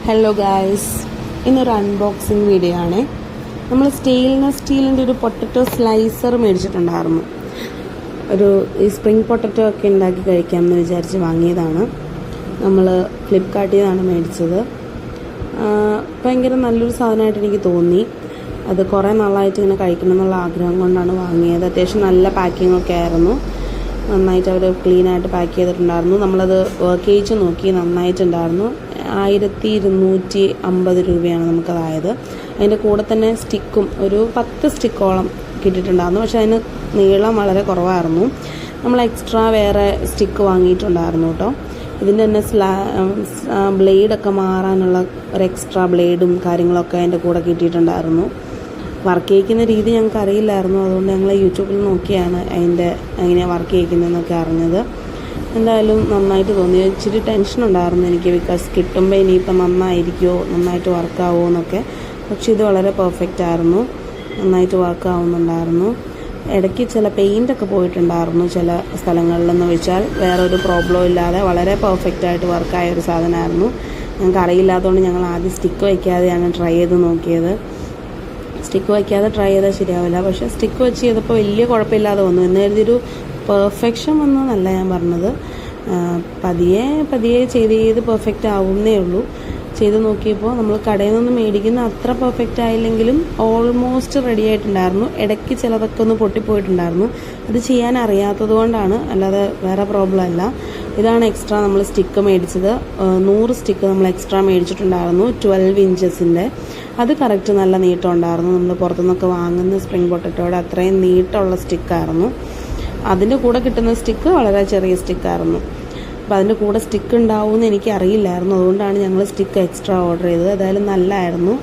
Hello guys, ഇന്നൊരു unboxing video ആണ്. നമ്മൾ സ്റ്റീലിൻ്റെ ഒരു പൊട്ടറ്റോ സ്ലൈസർ മേടിച്ചിട്ടുണ്ടായിരുന്നു. ഈ സ്പ്രിംഗ് പൊട്ടറ്റോ ഒക്കെ ഉണ്ടാക്കി കഴിക്കാമെന്ന് വിചാരിച്ച് വാങ്ങിയതാണ്. നമ്മൾ ഫ്ലിപ്കാർട്ടിൽ നിന്നാണ് മേടിച്ചത്. ഭയങ്കര നല്ലൊരു സാധനമായിട്ട് എനിക്ക് തോന്നി. അത് കുറേ നാളായിട്ട് ഇങ്ങനെ കഴിക്കണം എന്നുള്ള ആഗ്രഹം കൊണ്ടാണ് വാങ്ങിയത്. അത്യാവശ്യം നല്ല പാക്കിംഗ് ഒക്കെ ആയിരുന്നു. നന്നായിട്ട് അവർ ക്ലീനായിട്ട് പാക്ക് ചെയ്തിട്ടുണ്ടായിരുന്നു. നമ്മളത് കേച്ച് നോക്കി, നന്നായിട്ടുണ്ടായിരുന്നു. 1250 രൂപയാണ് നമുക്കതായത്. അതിൻ്റെ കൂടെ തന്നെ സ്റ്റിക്കും ഒരു 10 സ്റ്റിക്കോളം കിട്ടിയിട്ടുണ്ടായിരുന്നു. പക്ഷേ അതിന് നീളം വളരെ കുറവായിരുന്നു. നമ്മൾ എക്സ്ട്രാ വേറെ സ്റ്റിക്ക് വാങ്ങിയിട്ടുണ്ടായിരുന്നു കേട്ടോ. ഇതിൻ്റെ തന്നെ ബ്ലേഡൊക്കെ മാറാനുള്ള ഒരു എക്സ്ട്രാ ബ്ലേഡും കാര്യങ്ങളൊക്കെ അതിൻ്റെ കൂടെ കിട്ടിയിട്ടുണ്ടായിരുന്നു. വർക്ക് ചെയ്യിക്കുന്ന രീതി ഞങ്ങൾക്ക് അറിയില്ലായിരുന്നു. അതുകൊണ്ട് ഞങ്ങൾ യൂട്യൂബിൽ നോക്കിയാണ് അതിൻ്റെ എങ്ങനെയാണ് വർക്ക് ചെയ്യിക്കുന്നതെന്നൊക്കെ അറിഞ്ഞത്. എന്തായാലും നന്നായിട്ട് തോന്നി. ഇച്ചിരി ടെൻഷൻ ഉണ്ടായിരുന്നു എനിക്ക്, ബിക്കോസ് കിട്ടുമ്പോൾ ഇനിയിപ്പോൾ നന്നായിരിക്കുമോ, നന്നായിട്ട് വർക്കാവുമോ എന്നൊക്കെ. പക്ഷെ ഇത് വളരെ പെർഫെക്റ്റ് ആയിരുന്നു, നന്നായിട്ട് വർക്കാവുന്നുണ്ടായിരുന്നു. ഇടയ്ക്ക് ചില പെയിൻ്റൊക്കെ പോയിട്ടുണ്ടായിരുന്നു ചില സ്ഥലങ്ങളിലെന്ന് വെച്ചാൽ. വേറൊരു പ്രോബ്ലം ഇല്ലാതെ വളരെ പെർഫെക്റ്റായിട്ട് വർക്കായ ഒരു സാധനമായിരുന്നു. ഞങ്ങൾക്ക് അറിയില്ലാത്തതുകൊണ്ട് ഞങ്ങൾ ആദ്യം സ്റ്റിക്ക് വയ്ക്കാതെയാണ് ട്രൈ ചെയ്ത് നോക്കിയത്. സ്റ്റിക്ക് വയ്ക്കാതെ ട്രൈ ചെയ്താൽ ശരിയാവില്ല. പക്ഷേ സ്റ്റിക്ക് വെച്ച് ചെയ്തപ്പോൾ വലിയ കുഴപ്പമില്ലാതെ വന്നു. എന്ന് കരുതിയൊരു പെർഫെക്ഷൻ വന്നതല്ല ഞാൻ പറഞ്ഞത്. പതിയെ ചെയ്ത് പെർഫെക്റ്റ് ആവുന്നേ ഉള്ളൂ. ചെയ്ത് നോക്കിയപ്പോൾ നമ്മൾ കടയിൽ നിന്ന് മേടിക്കുന്ന അത്ര പെർഫെക്റ്റ് ആയില്ലെങ്കിലും ഓൾമോസ്റ്റ് റെഡി ആയിട്ടുണ്ടായിരുന്നു. ഇടയ്ക്ക് ചിലതൊക്കെ ഒന്ന് പൊട്ടിപ്പോയിട്ടുണ്ടായിരുന്നു. അത് ചെയ്യാൻ അറിയാത്തത് കൊണ്ടാണ്, അല്ലാതെ വേറെ പ്രോബ്ലം അല്ല. ഇതാണ് എക്സ്ട്രാ നമ്മൾ സ്റ്റിക്ക് മേടിച്ചത്. 100 സ്റ്റിക്ക് നമ്മൾ എക്സ്ട്രാ മേടിച്ചിട്ടുണ്ടായിരുന്നു, 12 ഇഞ്ചസിൻ്റെ. അത് കറക്റ്റ് നല്ല നീട്ടം ഉണ്ടായിരുന്നു. നമ്മൾ പുറത്തുനിന്നൊക്കെ വാങ്ങുന്ന സ്പ്രിംഗ് പൊട്ടറ്റോയുടെ അത്രയും നീട്ടമുള്ള സ്റ്റിക്കായിരുന്നു. അതിൻ്റെ കൂടെ കിട്ടുന്ന സ്റ്റിക്ക് വളരെ ചെറിയ സ്റ്റിക്കായിരുന്നു. അപ്പോൾ അതിൻ്റെ കൂടെ സ്റ്റിക്ക് ഉണ്ടാവുമെന്ന് എനിക്ക് അറിയില്ലായിരുന്നു. അതുകൊണ്ടാണ് ഞങ്ങൾ സ്റ്റിക്ക് എക്സ്ട്രാ ഓർഡർ ചെയ്തത്. ഏതായാലും നല്ലതായിരുന്നു.